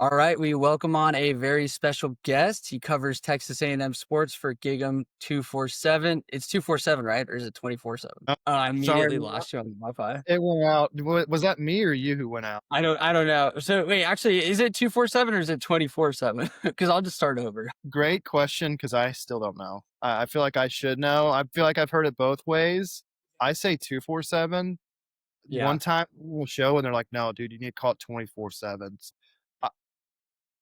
All right, we welcome on a very special guest. He covers Texas A&M sports for Gig'em 247. It's 247, right? Or is it 24/7? Uh, I sorry, immediately lost you on the Wi-Fi. it went out. Was that me or you who went out? I don't know. So wait, actually, is it 247 or is it 24/7? Because I'll just start over. Great question, because I still don't know. I feel like I should know. I feel like I've heard it both ways. I say 247. Yeah. One time we'll show and they're like, "No, dude, you need to call it 24/7." Uh,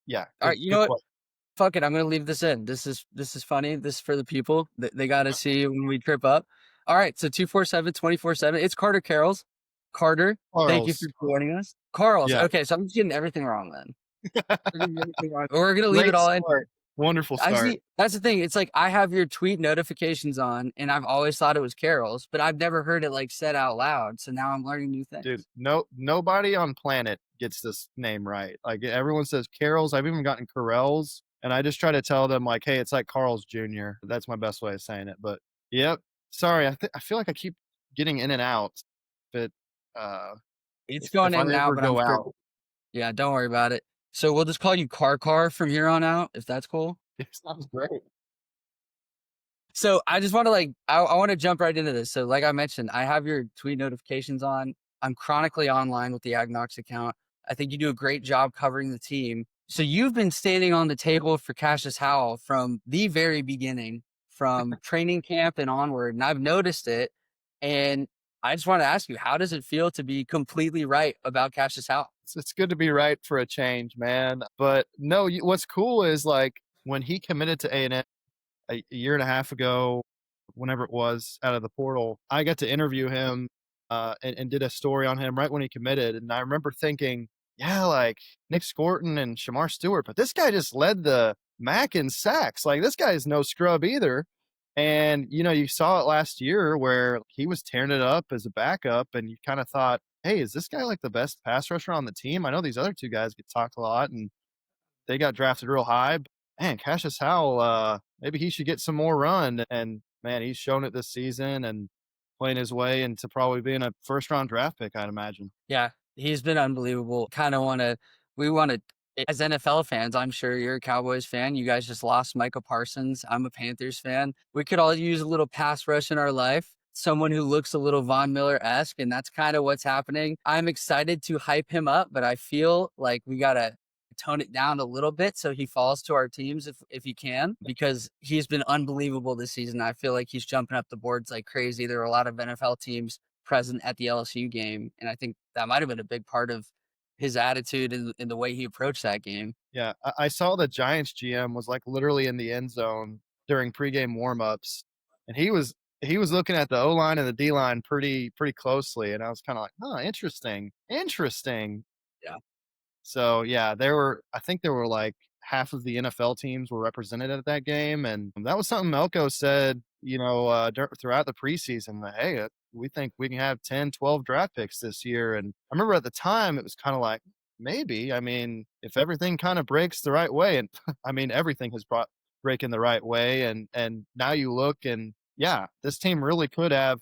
yeah, All good right. You know good what? question. Fuck it. I'm gonna leave this in. This is funny. This is for the people. They got to see when we trip up. All right. So 247, 24/7. It's Carter Karels. Carter, thank you for Carl's. joining us. Carl's. Yeah. Okay, so I'm just getting everything wrong then. We're gonna leave it Great all in. start. Wonderful I start. see. That's the thing. It's like I have your tweet notifications on, and I've always thought it was Carol's, but I've never heard it like said out loud. So now I'm learning new Dude, things. nobody on planet gets this name right. Like, everyone says Carol's. I've even gotten Carels, and I just try to tell them, like, "Hey, it's like Carl's Jr." That's my best way of saying it, but yep. Sorry, I feel like I keep getting in and out, but, uh, It's if going I in now, ever but I'm go sure. out, Yeah, don't worry about it. So we'll just call you Car from here on out, if that's cool. it sounds great. So I just want to I want to jump right into this. So like I mentioned, I have your tweet notifications on. I'm chronically online with the AgKnocks account. I think you do a great job covering the team. So you've been standing on the table for Cassius Howell from the very beginning, from training camp and onward, and I've noticed it. And I just want to ask you, how does it feel to be completely right about Cassius Howell? It's good to be right for a change, man, but no, what's cool is, like, when he committed to A&M a year and a half ago, whenever it was, out of the portal, I got to interview him, and did a story on him right when he committed. And I remember thinking, yeah, like Nick Scorton and Shamar Stewart, but this guy just led the MAC in sacks. Like, this guy is no scrub either. And you saw it last year where he was tearing it up as a backup, and you kind of thought, hey, is this guy like the best pass rusher on the team? I know these other two guys get talked a lot, and they got drafted real high. But man, Cassius Howell, maybe he should get some more run. And man, he's shown it this season and playing his way into probably being a first round draft pick, I'd imagine. Yeah, he's been unbelievable. We want to, as NFL fans, I'm sure you're a Cowboys fan. You guys just lost Micah Parsons. I'm a Panthers fan. We could all use a little pass rush in our life. Someone who looks a little Von Miller esque, and that's kind of what's happening. I'm excited to hype him up, but I feel like we gotta tone it down a little bit so he falls to our teams if he can, because he's been unbelievable this season. I feel like he's jumping up the boards like crazy. There are a lot of NFL teams present at the LSU game, and I think that might have been a big part of his attitude and the way he approached that game. Yeah, I saw the Giants GM was like literally in the end zone during pregame warmups, and he was looking at the O line and the D line pretty closely, and I was kind of like, oh, interesting, interesting. Yeah. So yeah, I think there were like half of the NFL teams were represented at that game, and that was something Melko said, throughout the preseason that, hey, we think we can have 10, 12 draft picks this year. And I remember at the time it was kind of like, maybe. I mean, if everything kind of breaks the right way, and I mean everything has brought breaking the right way, and now you look and yeah, this team really could have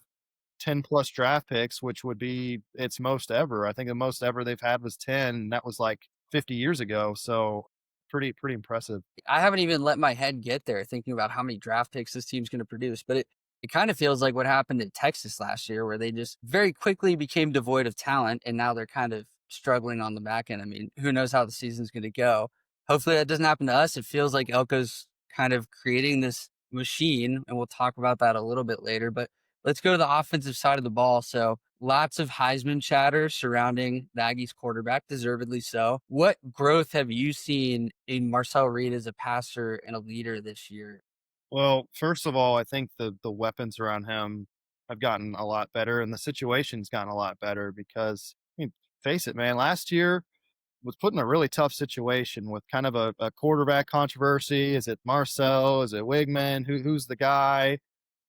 10 plus draft picks, which would be its most ever. I think the most ever they've had was 10, and that was like 50 years ago. So pretty impressive. I haven't even let my head get there thinking about how many draft picks this team's going to produce, but it kind of feels like what happened in Texas last year, where they just very quickly became devoid of talent, and now they're kind of struggling on the back end. I mean, who knows how the season's going to go? Hopefully that doesn't happen to us. It feels like Elko's kind of creating this machine, and we'll talk about that a little bit later. But let's go to the offensive side of the ball. So lots of Heisman chatter surrounding the Aggies quarterback, deservedly so. What growth have you seen in Marcel Reed as a passer and a leader this year? Well, first of all, I think the weapons around him have gotten a lot better, and the situation's gotten a lot better because, I mean, face it, man, last year was put in a really tough situation with kind of a quarterback controversy. Is it Marcel? Is it Wigman? Who's the guy?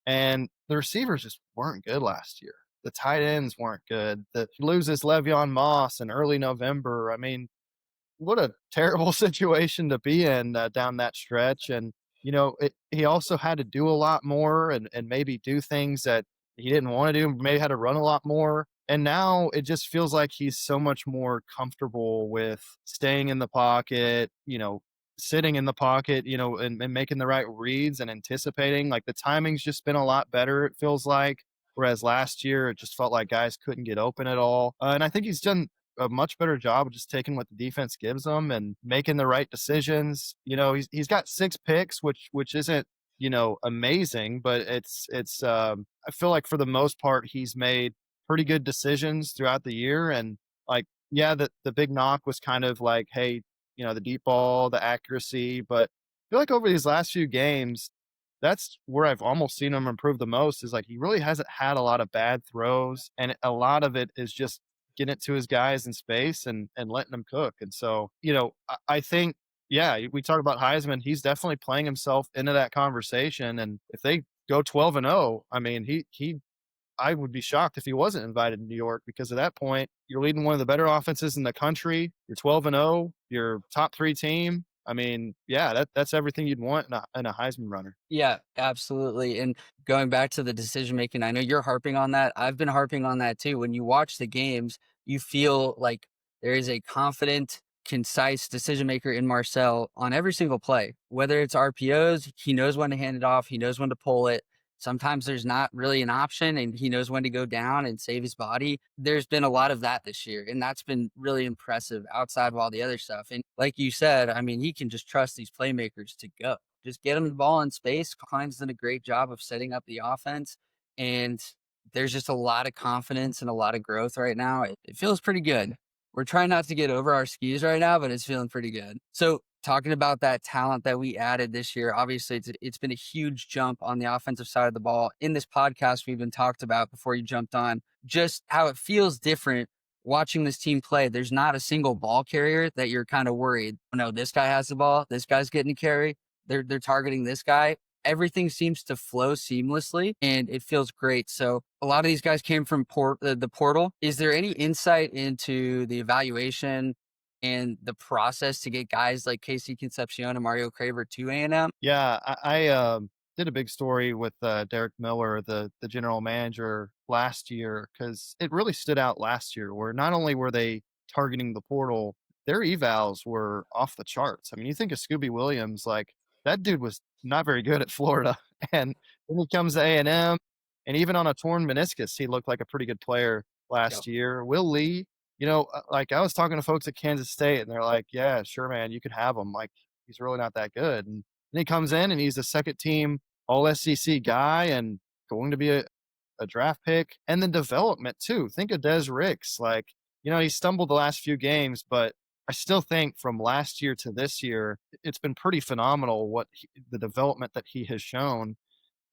And the receivers just weren't good last year. The tight ends weren't good. The loses Le'Veon Moss in early November. I mean, what a terrible situation to be in down that stretch. And he also had to do a lot more and maybe do things that he didn't want to do. Maybe had to run a lot more. And now it just feels like he's so much more comfortable with staying in the pocket, sitting in the pocket, and making the right reads and anticipating. Like the timing's just been a lot better, it feels like. Whereas last year, it just felt like guys couldn't get open at all. And I think he's done a much better job of just taking what the defense gives him and making the right decisions. He's got 6 picks, which isn't amazing, but it's I feel like for the most part he's made pretty good decisions throughout the year. And like, yeah, the big knock was kind of like, hey, the deep ball, the accuracy. But I feel like over these last few games, that's where I've almost seen him improve the most is like he really hasn't had a lot of bad throws. And a lot of it is just getting it to his guys in space and letting them cook. And so, I think, yeah, we talk about Heisman. He's definitely playing himself into that conversation. And if they go 12-0, I mean, I would be shocked if he wasn't invited to New York because at that point, you're leading one of the better offenses in the country. You're 12-0, you're top 3 team. I mean, yeah, that's everything you'd want in a Heisman runner. Yeah, absolutely. And going back to the decision making, I know you're harping on that. I've been harping on that too. When you watch the games, you feel like there is a confident, concise decision maker in Marcel on every single play. Whether it's RPOs, he knows when to hand it off, he knows when to pull it. Sometimes there's not really an option and he knows when to go down and save his body. There's been a lot of that this year, and that's been really impressive outside of all the other stuff. And like you said, I mean, he can just trust these playmakers to go. Just get him the ball in space. Klein's done a great job of setting up the offense. And there's just a lot of confidence and a lot of growth right now. It feels pretty good. We're trying not to get over our skis right now, but it's feeling pretty good. So, talking about that talent that we added this year, obviously it's been a huge jump on the offensive side of the ball. In this podcast, we've been talked about before you jumped on, just how it feels different watching this team play. There's not a single ball carrier that you're kind of worried. Oh, no, this guy has the ball. This guy's getting a carry. They're targeting this guy. Everything seems to flow seamlessly and it feels great. So a lot of these guys came from the portal. Is there any insight into the evaluation and the process to get guys like Casey Concepcion and Mario Craver to A&M? Yeah, I did a big story with Derek Miller, the general manager, last year because it really stood out last year. Where not only were they targeting the portal, their evals were off the charts. I mean, you think of Scooby Williams, like that dude was not very good at Florida, and then he comes to A&M, and even on a torn meniscus, he looked like a pretty good player Yep. last year. Will Lee, like I was talking to folks at Kansas State, and they're like, "Yeah, sure, man, you could have him. Like he's really not that good." And then he comes in and he's a second team all SEC guy and going to be a draft pick and then development too. Think of Des Ricks. Like, he stumbled the last few games, but I still think from last year to this year, it's been pretty phenomenal the development that he has shown.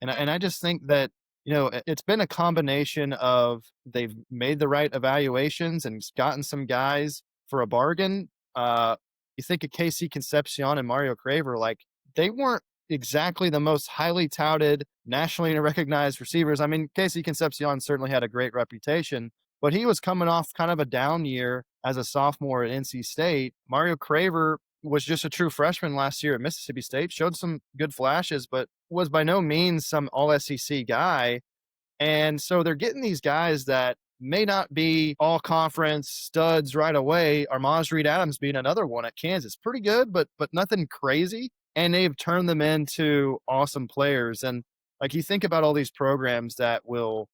And I just think that, it's been a combination of they've made the right evaluations and gotten some guys for a bargain. You think of Casey Concepcion and Mario Craver, like they weren't exactly the most highly touted, nationally recognized receivers. I mean, Casey Concepcion certainly had a great reputation, but he was coming off kind of a down year as a sophomore at NC State. Mario Craver was just a true freshman last year at Mississippi State, showed some good flashes, but was by no means some all SEC guy. And so they're getting these guys that may not be all conference studs right away. Armaz Reed Adams being another one at Kansas. Pretty good, but nothing crazy. And they've turned them into awesome players. And like you think about all these programs that will,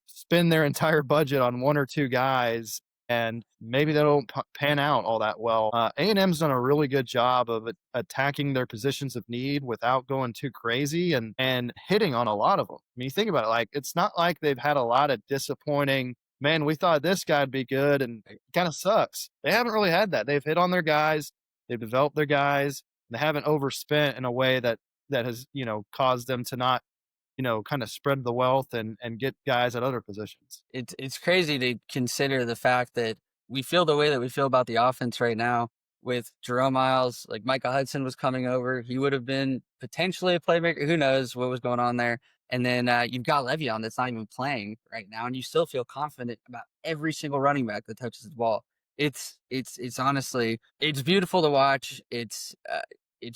spend their entire budget on one or two guys and maybe they don't pan out all that well. A&M's done a really good job of attacking their positions of need without going too crazy and hitting on a lot of them. I mean, you think about it, like it's not like they've had a lot of disappointing. Man, we thought this guy'd be good, and it kind of sucks. They haven't really had that. They've hit on their guys, they've developed their guys, they haven't overspent in a way that has caused them to not kind of spread the wealth and get guys at other positions. It's crazy to consider the fact that we feel the way that we feel about the offense right now with Jerome Miles. Like Micah Hudson was coming over, he would have been potentially a playmaker. Who knows what was going on there? And then you've got Le'Veon that's not even playing right now, and you still feel confident about every single running back that touches the ball. It's honestly it's beautiful to watch. It's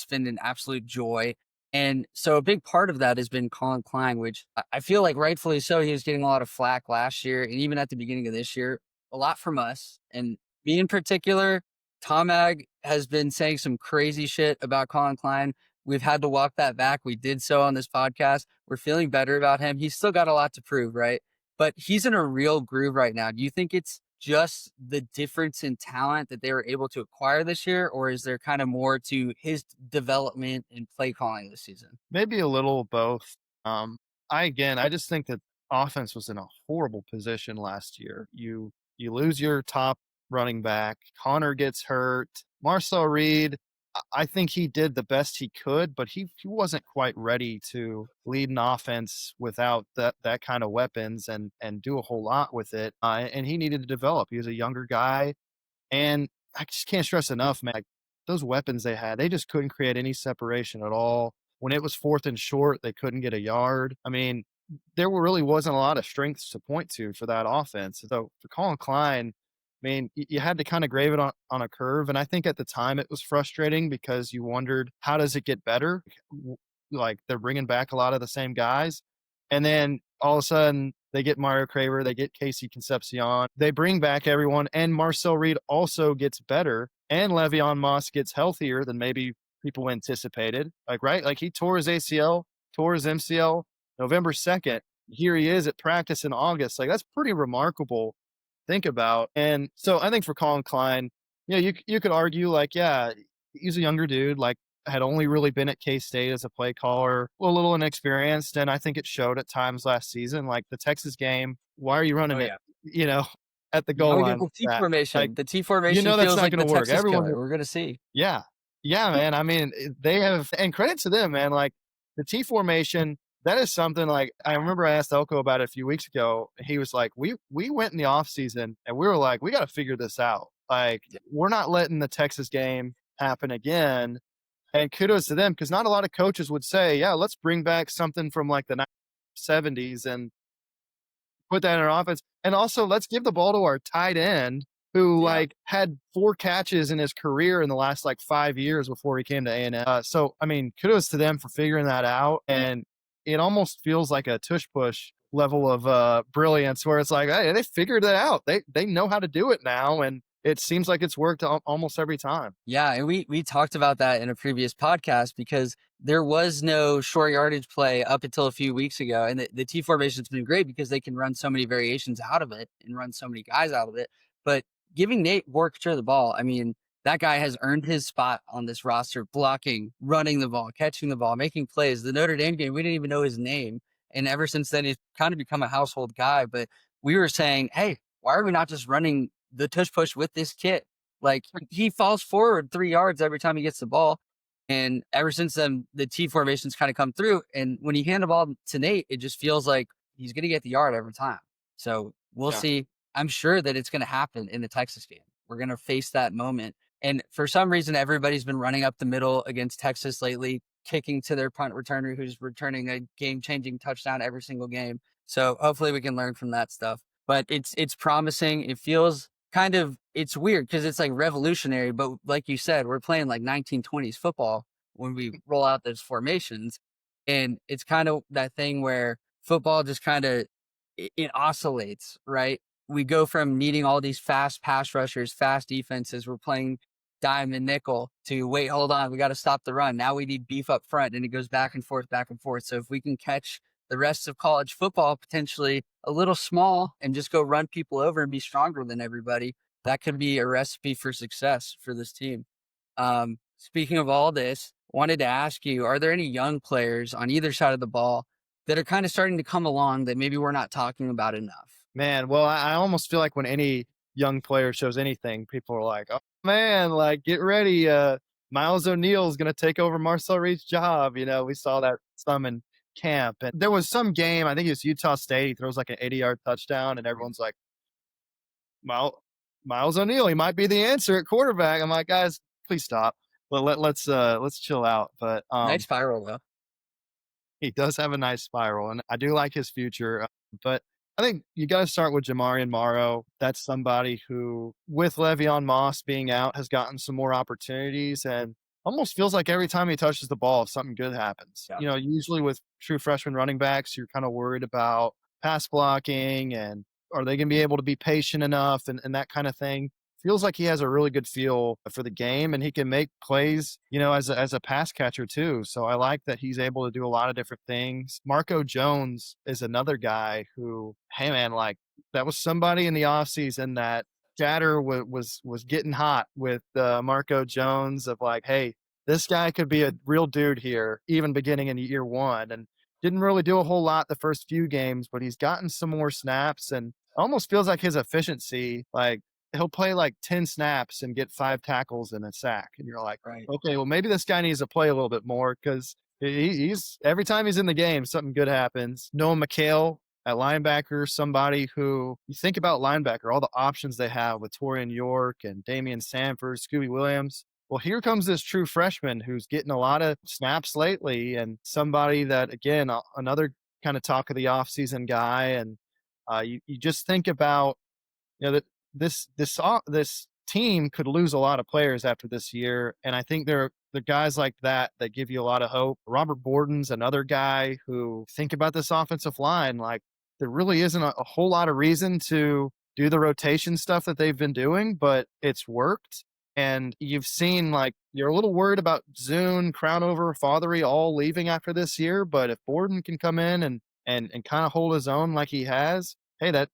been an absolute joy. And so a big part of that has been Colin Klein, which I feel like rightfully so. He was getting a lot of flack last year and even at the beginning of this year, a lot from us. And me in particular, Tom Ag has been saying some crazy shit about Colin Klein. We've had to walk that back. We did so on this podcast. We're feeling better about him. He's still got a lot to prove, right? But he's in a real groove right now. Do you think it's just the difference in talent that they were able to acquire this year, or is there kind of more to his development and play calling this season? Maybe a little of both. Um, I just think that offense was in a horrible position last year. You lose your top running back, Connor gets hurt, Marcel Reed. I think he did the best he could, but he wasn't quite ready to lead an offense without that kind of weapons and do a whole lot with it. And he needed to develop. He was a younger guy, and I just can't stress enough, man, like, those weapons they had, they just couldn't create any separation at all. When it was 4th and short, they couldn't get a yard. I mean, really wasn't a lot of strengths to point to for that offense. So for Colin Klein, I mean, you had to kind of grave it on a curve. And I think at the time it was frustrating because you wondered, how does it get better? Like they're bringing back a lot of the same guys. And then all of a sudden they get Mario Craver, they get Casey Concepcion, they bring back everyone, and Marcel Reed also gets better, and Le'Veon Moss gets healthier than maybe people anticipated. Like, right? Like he tore his ACL, tore his MCL November 2nd. Here he is at practice in August. Like that's pretty remarkable. Think about. And so I think for Colin Klein, you could argue like, yeah, he's a younger dude, like had only really been at K-State as a play caller, a little inexperienced, and I think it showed at times last season. Like the Texas game, why are you Oh running it, yeah. you know, at the goal Now we get line the like T that? Like, formation. The T formation that's feels not like gonna the work. Texas Everyone killer. We're gonna see. yeah. Yeah, man. I mean, they have, and credit to them, man. Like the T formation, that is something like I remember I asked Elko about it a few weeks ago. He was like, we went in the off season and we were like, we got to figure this out. Like, we're not letting the Texas game happen again. And kudos to them because not a lot of coaches would say, yeah, let's bring back something from like the 70s and put that in our offense. And also, let's give the ball to our tight end who Yeah. like had 4 catches in his career in the last like 5 years before he came to A&M. So I mean, kudos to them for figuring that out. And it almost feels like a tush push level of brilliance where it's like, hey, they figured it out. They know how to do it now, and it seems like it's worked almost every time. Yeah, and we talked about that in a previous podcast because there was no short yardage play up until a few weeks ago. And the T formation's been great because they can run so many variations out of it and run so many guys out of it. But giving Nate Borkature the ball, I mean, that guy has earned his spot on this roster, blocking, running the ball, catching the ball, making plays. The Notre Dame game, we didn't even know his name. And ever since then, he's kind of become a household guy. But we were saying, hey, why are we not just running the tush push with this kid? Like he falls forward 3 yards every time he gets the ball. And ever since then, the T formations kind of come through. And when you hand the ball to Nate, it just feels like he's going to get the yard every time. So we'll Yeah. see. I'm sure that it's going to happen in the Texas game. We're going to face that moment. And for some reason, everybody's been running up the middle against Texas lately, kicking to their punt returner who's returning a game changing touchdown every single game. So hopefully we can learn from that stuff. But it's promising. It feels kind of, it's weird because it's like revolutionary, but like you said, we're playing like 1920s football when we roll out those formations. And it's kind of that thing where football just kind of it oscillates, right? We go from needing all these fast pass rushers, fast defenses. We're playing dime and nickel to wait, hold on, we got to stop the run. Now we need beef up front, and it goes back and forth, back and forth. So if we can catch the rest of college football potentially a little small and just go run people over and be stronger than everybody, that could be a recipe for success for this team. Speaking of all this, wanted to ask you, are there any young players on either side of the ball that are kind of starting to come along that maybe we're not talking about enough? Man, well, I almost feel like when any young player shows anything, people are like, "Oh man, like get ready, Miles O'Neill's gonna take over Marcel Reed's job." We saw that some in camp, and there was some game, I think it was Utah State. He throws like an 80-yard touchdown, and everyone's like, "Miles, Miles O'Neill, he might be the answer at quarterback." I'm like, guys, please stop. Let's chill out. But Nice spiral though. he does have a nice spiral, and I do like his future. But I think you got to start with Jamarian Morrow. That's somebody who, with Le'Veon Moss being out, has gotten some more opportunities. And almost feels like every time he touches the ball, something good happens. Yeah. Usually with true freshman running backs, you're kind of worried about pass blocking and are they going to be able to be patient enough and that kind of thing. Feels like he has a really good feel for the game and he can make plays, as a pass catcher too. So I like that he's able to do a lot of different things. Marco Jones is another guy who, hey man, like that was somebody in the offseason that chatter was getting hot with Marco Jones of like, hey, this guy could be a real dude here, even beginning in year one, and didn't really do a whole lot the first few games, but he's gotten some more snaps, and it almost feels like his efficiency, like he'll play like 10 snaps and get 5 tackles and a sack, and you're like, Right. okay, well maybe this guy needs to play a little bit more because he's every time he's in the game, something good happens. Noah McHale at linebacker, somebody who you think about linebacker, all the options they have with Torian York and Damian Sanford, Scooby Williams. Well, here comes this true freshman who's getting a lot of snaps lately, and somebody that, again, another kind of talk of the offseason guy. And you just think about, that this team could lose a lot of players after this year, and I think there are the guys like that that give you a lot of hope. Robert Borden's another guy who think about this offensive line, like there really isn't a whole lot of reason to do the rotation stuff that they've been doing, but it's worked. And you've seen like you're a little worried about Zune, Crownover, Fathery all leaving after this year, but if Borden can come in and kind of hold his own like he has, hey, that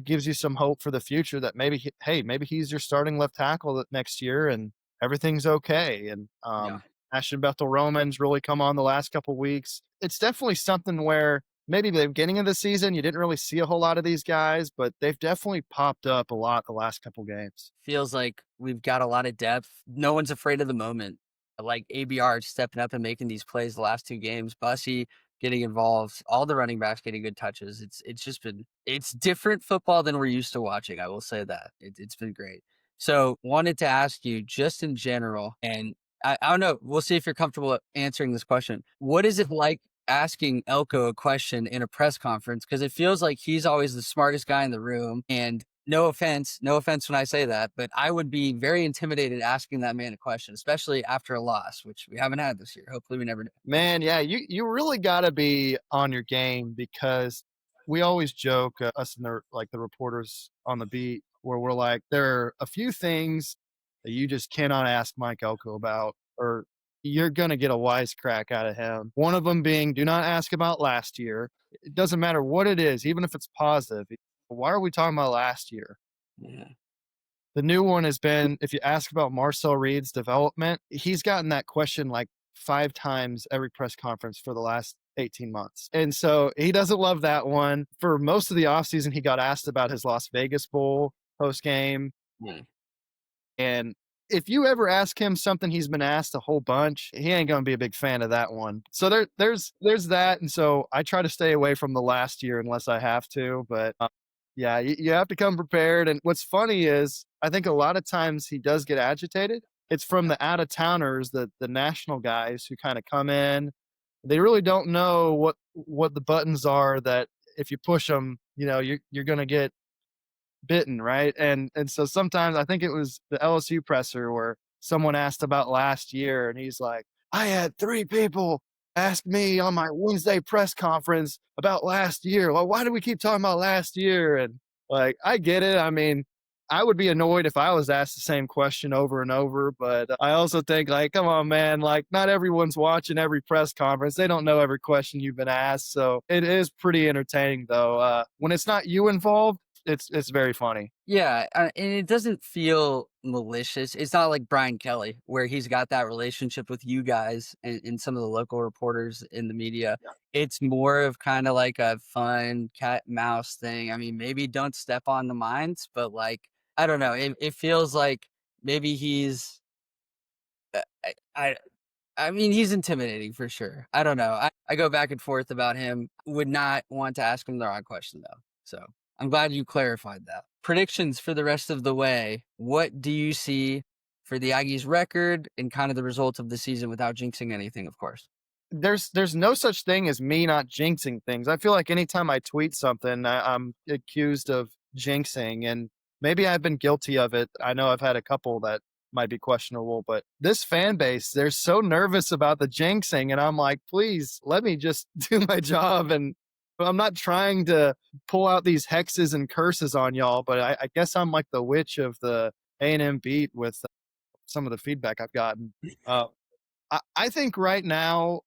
gives you some hope for the future that maybe hey, maybe he's your starting left tackle next year and everything's okay. And Yeah. Ashton Bethel Roman's really come on the last couple weeks. It's definitely something where maybe the beginning of the season you didn't really see a whole lot of these guys, but they've definitely popped up a lot the last couple games. Feels like we've got a lot of depth. No one's afraid of the moment. Like ABR stepping up and making these plays the last 2 games, Bussy getting involved, all the running backs getting good touches. It's just been it's different football than we're used to watching. I will say that. It's been great. So wanted to ask you just in general, and I don't know, we'll see if you're comfortable answering this question. What is it like asking Elko a question in a press conference? Because it feels like he's always the smartest guy in the room. And no offense when I say that, but I would be very intimidated asking that man a question, especially after a loss, which we haven't had this year. Hopefully we never do. Man, yeah, you really got to be on your game because we always joke, us and the reporters on the beat, where we're like, there are a few things that you just cannot ask Mike Elko about, or you're gonna get a wisecrack out of him. One of them being, do not ask about last year. It doesn't matter what it is, even if it's positive. Why are we talking about last year? Yeah. The new one has been if you ask about Marcel Reed's development, he's gotten that question like 5 times every press conference for the last 18 months. And so he doesn't love that one. For most of the offseason, he got asked about his Las Vegas Bowl post game. Yeah. And if you ever ask him something he's been asked a whole bunch, he ain't going to be a big fan of that one. So there's that. And so I try to stay away from the last year unless I have to. But yeah, you have to come prepared. And what's funny is I think a lot of times he does get agitated. It's from the out of towners, the national guys who kind of come in. They really don't know what the buttons are that if you push them, you're going to get bitten, right? And so sometimes I think it was the LSU presser where someone asked about last year and he's like, I had 3 people ask me on my Wednesday press conference about last year. Well, why do we keep talking about last year? And like, I get it. I mean, I would be annoyed if I was asked the same question over and over, but I also think like, come on, man, like not everyone's watching every press conference. They don't know every question you've been asked. So it is pretty entertaining though. When it's not you involved, it's very funny. Yeah, and it doesn't feel malicious. It's not like Brian Kelly, where he's got that relationship with you guys and some of the local reporters in the media. It's more of kind of like a fun cat and mouse thing. I mean, maybe don't step on the minds, but like, I don't know. It feels like maybe he's, uh, I, I mean, he's intimidating for sure. I don't know. I go back and forth about him. Would not want to ask him the wrong question though. So I'm glad you clarified that. Predictions for the rest of the way. What do you see for the Aggies record and kind of the results of the season without jinxing anything, of course? There's no such thing as me not jinxing things. I feel like anytime I tweet something, I'm accused of jinxing, and maybe I've been guilty of it. I know I've had a couple that might be questionable. But this fan base, they're so nervous about the jinxing. And I'm like, please let me just do my job. And I'm not trying to pull out these hexes and curses on y'all, but I guess I'm like the witch of the A&M beat with some of the feedback I've gotten. Uh, I think right now,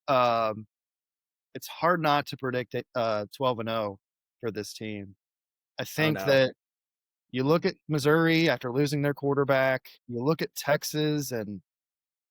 it's hard not to predict it, 12-0 for this team. I Oh think no. that you look at Missouri after losing their quarterback, you look at Texas, and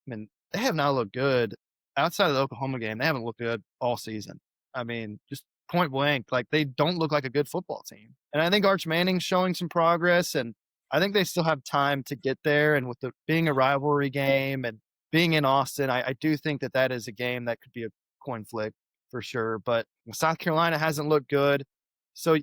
I mean, they have not looked good. Outside of the Oklahoma game, they haven't looked good all season. I mean, just point blank, like, they don't look like a good football team. And I think Arch Manning's showing some progress, and I think they still have time to get there. And with the being a rivalry game and being in Austin, I do think that that is a game that could be a coin flip for sure. But South Carolina hasn't looked good. So,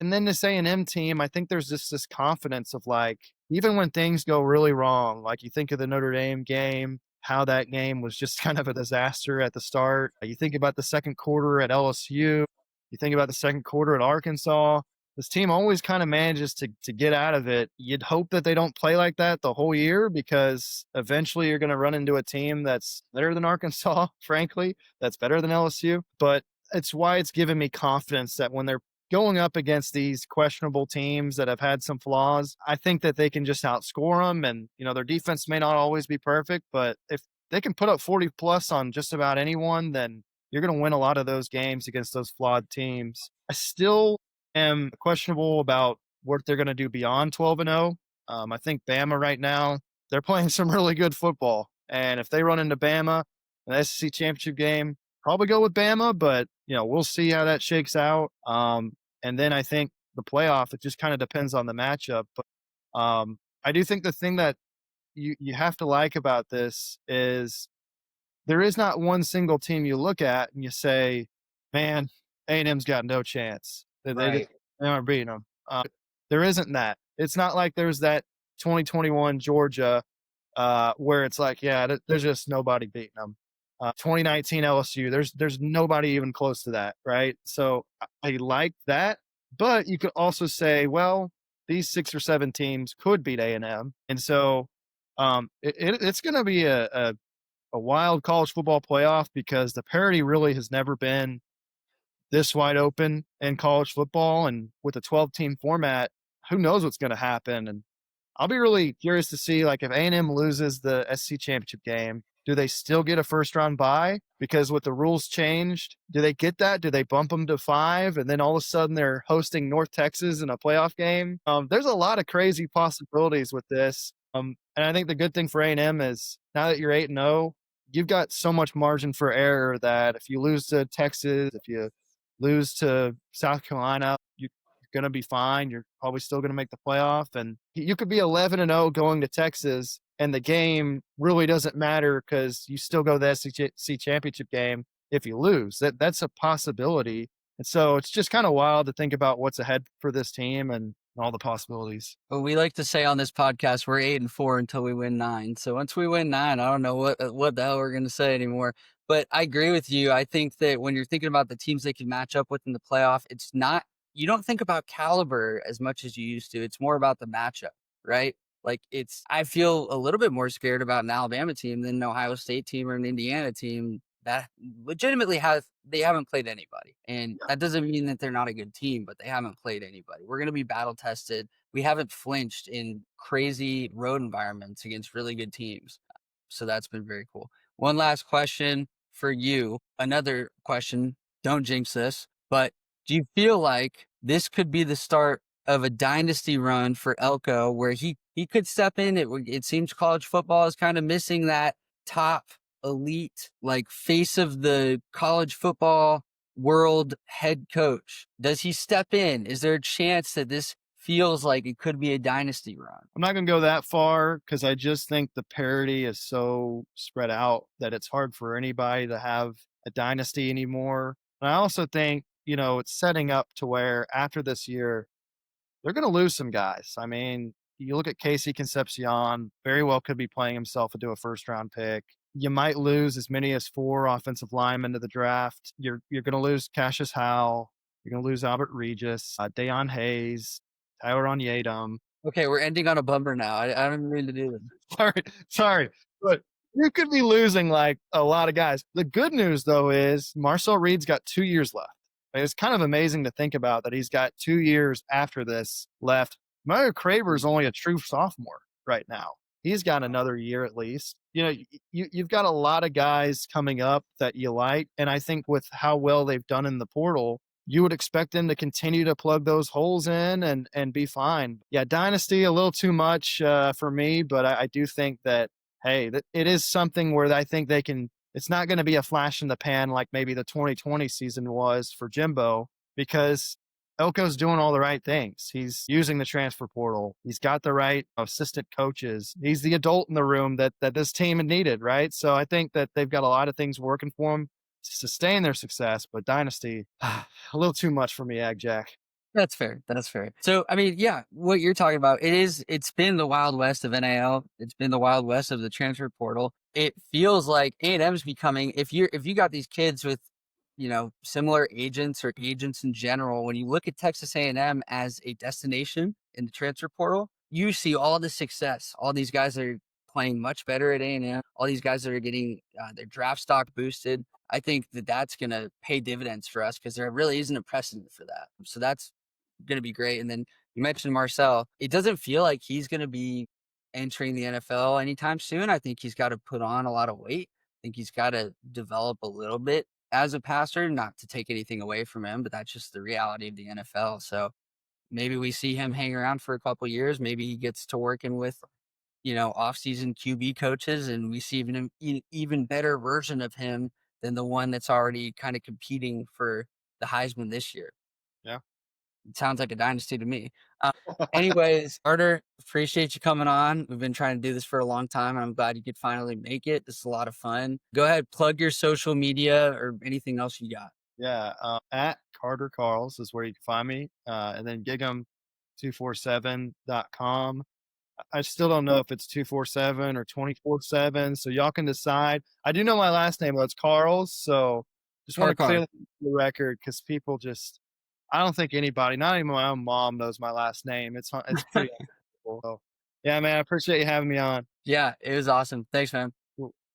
and then this A&M team, I think there's just this confidence of like, even when things go really wrong, like you think of the Notre Dame game, how that game was just kind of a disaster at the start. You think about the second quarter at LSU, you think about the second quarter at Arkansas. This team always kind of manages to get out of it. You'd hope that they don't play like that the whole year because eventually you're going to run into a team that's better than Arkansas, frankly, that's better than LSU. But it's why it's given me confidence that when they're going up against these questionable teams that have had some flaws, I think that they can just outscore them. And, you know, their defense may not always be perfect, but if they can put up 40 plus on just about anyone, then you're going to win a lot of those games against those flawed teams. I still am questionable about what they're going to do beyond 12-0. I think Bama right now, they're playing some really good football. And if they run into Bama, an SEC championship game, probably go with Bama, but you know, we'll see how that shakes out. And then I think the playoff, it just kind of depends on the matchup. But I do think the thing that you have to like about this is there is not one single team you look at and you say, "Man, A&M's got no chance. Right. They aren't beating them." There isn't that. It's not like there's that 2021 Georgia where it's like, yeah, there's just nobody beating them. 2019 LSU, there's nobody even close to that, right? So I like that, but you could also say, well, these 6 or 7 teams could beat A&M, and so it's going to be a wild college football playoff because the parity really has never been this wide open in college football, and with a 12-team format, who knows what's going to happen? And I'll be really curious to see, like, if A&M loses the SC championship game, do they still get a first round bye? Because with the rules changed, do they get that? Do they bump them to 5, and then all of a sudden they're hosting North Texas in a playoff game? There's a lot of crazy possibilities with this. And I think the good thing for A&M is now that you're 8-0, you've got so much margin for error that if you lose to Texas, if you lose to South Carolina, you're going to be fine. You're probably still going to make the playoff. And you could be 11-0 going to Texas, and the game really doesn't matter because you still go to the SEC championship game if you lose. That's a possibility. And so it's just kind of wild to think about what's ahead for this team and all the possibilities. But we like to say on this podcast, we're 8-4 until we win 9. So once we win 9, I don't know what the hell we're going to say anymore. But I agree with you. I think that when you're thinking about the teams they can match up with in the playoff, it's not, you don't think about caliber as much as you used to. It's more about the matchup, right? Like I feel a little bit more scared about an Alabama team than an Ohio State team or an Indiana team that legitimately they haven't played anybody. And that doesn't mean that they're not a good team, but they haven't played anybody. We're going to be battle tested. We haven't flinched in crazy road environments against really good teams. So that's been very cool. One last question for you. Another question. Don't jinx this, but do you feel like this could be the start of a dynasty run for Elko where he could step in? It seems college football is kind of missing that top elite, like, face of the college football world head coach. Does he step in? Is there a chance that this feels like it could be a dynasty run? I'm not going to go that far because I just think the parity is so spread out that it's hard for anybody to have a dynasty anymore. And I also think, you know, it's setting up to where after this year, they're going to lose some guys. I mean, you look at Casey Concepcion, very well could be playing himself into a first round pick. You might lose as many as 4 offensive linemen to the draft. You're going to lose Cassius Howell. You're going to lose Albert Regis, Deion Hayes, Tyler Onyedum. Okay, we're ending on a bummer now. I don't mean to do this. Sorry, sorry, but you could be losing like a lot of guys. The good news though is Marcel Reed's got 2 years left. Like, it's kind of amazing to think about that he's got 2 years after this left. Mario Craver's only a true sophomore right now. He's got another year at least. You know, you've got a lot of guys coming up that you like, and I think with how well they've done in the portal, you would expect them to continue to plug those holes in and be fine. Yeah, dynasty a little too much for me, but I do think that hey, it is something where I think they can. It's not going to be a flash in the pan like maybe the 2020 season was for Jimbo because Elko's doing all the right things. He's using the transfer portal. He's got the right assistant coaches. He's the adult in the room that this team had needed, right? So I think that they've got a lot of things working for them to sustain their success, but dynasty, a little too much for me, AgJack. That's fair. That's fair. So, I mean, yeah, what you're talking about, it's been the Wild West of NIL. It's been the Wild West of the transfer portal. It feels like A&M's becoming, if you got these kids with, similar agents or agents in general, when you look at Texas A&M as a destination in the transfer portal, you see all the success. All these guys are playing much better at A&M. All these guys that are getting their draft stock boosted. I think that that's going to pay dividends for us because there really isn't a precedent for that. So that's going to be great. And then you mentioned Marcel. It doesn't feel like he's going to be entering the NFL anytime soon. I think he's got to put on a lot of weight. I think he's got to develop a little bit as a passer, not to take anything away from him, but that's just the reality of the NFL. So maybe we see him hang around for a couple years. Maybe he gets to working with, off-season QB coaches, and we see even better version of him than the one that's already kind of competing for the Heisman this year. Yeah. It sounds like a dynasty to me. Anyways, Carter, appreciate you coming on. We've been trying to do this for a long time. I'm glad you could finally make it. This is a lot of fun. Go ahead, plug your social media or anything else you got. Yeah, at Carter Karels is where you can find me, and then gig'em247.com. I still don't know if it's 247 or 24/7, so y'all can decide. I do know my last name, though, it's Carls, so just Carter wanna clear Carter. the record because people just I don't think anybody, not even my own mom knows my last name. It's pretty unbelievable. So, yeah, man, I appreciate you having me on. Yeah, it was awesome. Thanks, man.